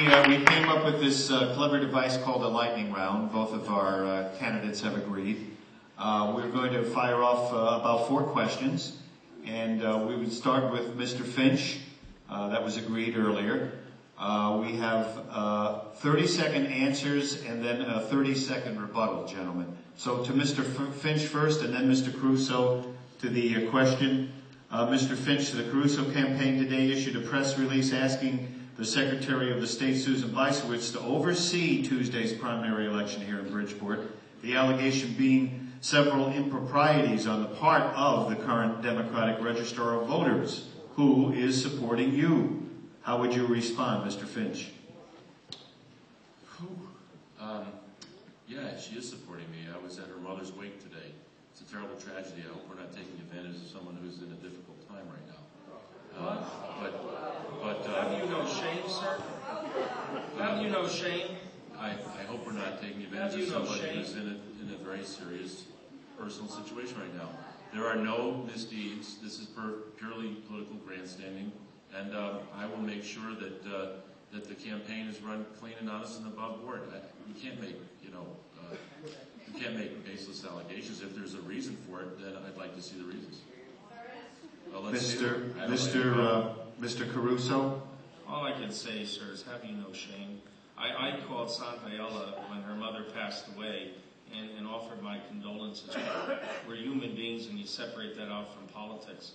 We came up with this clever device called a lightning round. Both of our candidates have agreed. We're going to fire off about 4 questions, and we would start with Mr. Finch. That was agreed earlier. We have 30-second answers and then a 30-second rebuttal, gentlemen. So to Mr. Finch first, and then Mr. Caruso to the question. Mr. Finch, the Caruso campaign today issued a press release asking the Secretary of the State, Susan Bicewicz, to oversee Tuesday's primary election here in Bridgeport, the allegation being several improprieties on the part of the current Democratic Registrar of Voters, who is supporting you. How would you respond, Mr. Finch? Yeah, she is supporting me. I was at her mother's wake today. It's a terrible tragedy. I hope we're not taking advantage of someone who's in a difficult time right now. Have you no shame, sir? Have you no shame? I hope we're not taking advantage of somebody who's in a very serious personal situation right now. There are no misdeeds. This is purely political grandstanding, and I will make sure that that the campaign is run clean and honest and above board. You can't make you can't make baseless allegations. If there's a reason for it, then I'd like to see the reasons. Mr. Caruso? All I can say, sir, is have you no shame. I called Santa Ella when her mother passed away and offered my condolences. We're human beings, and you separate that out from politics.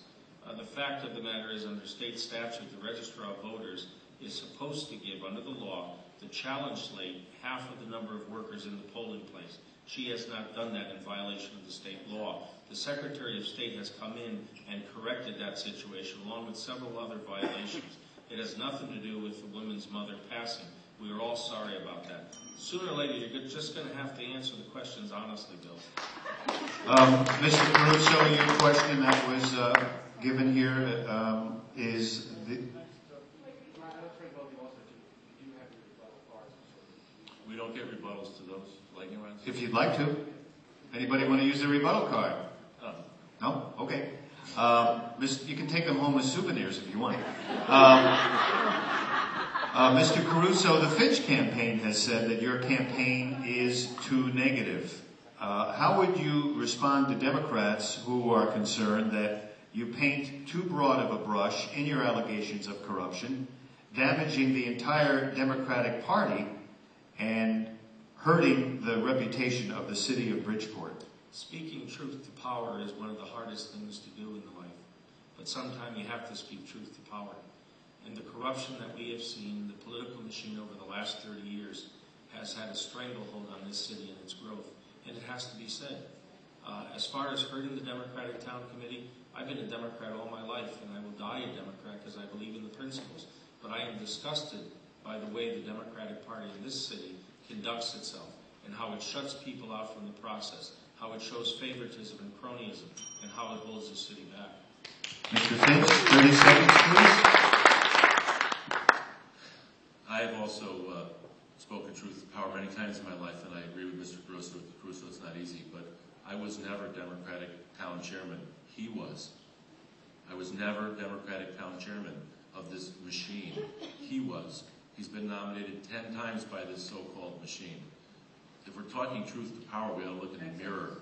The fact of the matter is, under state statute, the Registrar of Voters is supposed to give, under the law, the challenge slate half of the number of workers in the polling place. She has not done that in violation of the state law. The Secretary of State has come in and corrected that situation, along with several other violations. It has nothing to do with the woman's mother passing. We are all sorry about that. Sooner or later, you're just going to have to answer the questions honestly, Bill. Mr. Caruso, your question that was given here is... We don't get rebuttals to those lightning rounds? If you'd like to. Anybody want to use the rebuttal card? No? Okay. You can take them home as souvenirs if you want. Mr. Caruso, the Finch campaign has said that your campaign is too negative. How would you respond to Democrats who are concerned that you paint too broad of a brush in your allegations of corruption, damaging the entire Democratic Party and hurting the reputation of the city of Bridgeport? Speaking truth to power is one of the hardest things to do in life. But sometimes you have to speak truth to power. And the corruption that we have seen, the political machine over the last 30 years, has had a stranglehold on this city and its growth. And it has to be said. As far as hurting the Democratic Town Committee, I've been a Democrat all my life, and I will die a Democrat because I believe in the principles. But I am disgusted by the way the Democratic Party in this city conducts itself and how it shuts people out from the process, how it shows favoritism and cronyism, and how it holds the city back. Mr. Finch, 30 seconds, please. I have also spoken truth to power many times in my life, and I agree with Mr. Caruso. It's not easy, but I was never Democratic town chairman. He was. I was never Democratic town chairman of this machine. He was. He's been nominated 10 times by this so-called machine. If we're talking truth to power, we ought to look in the mirror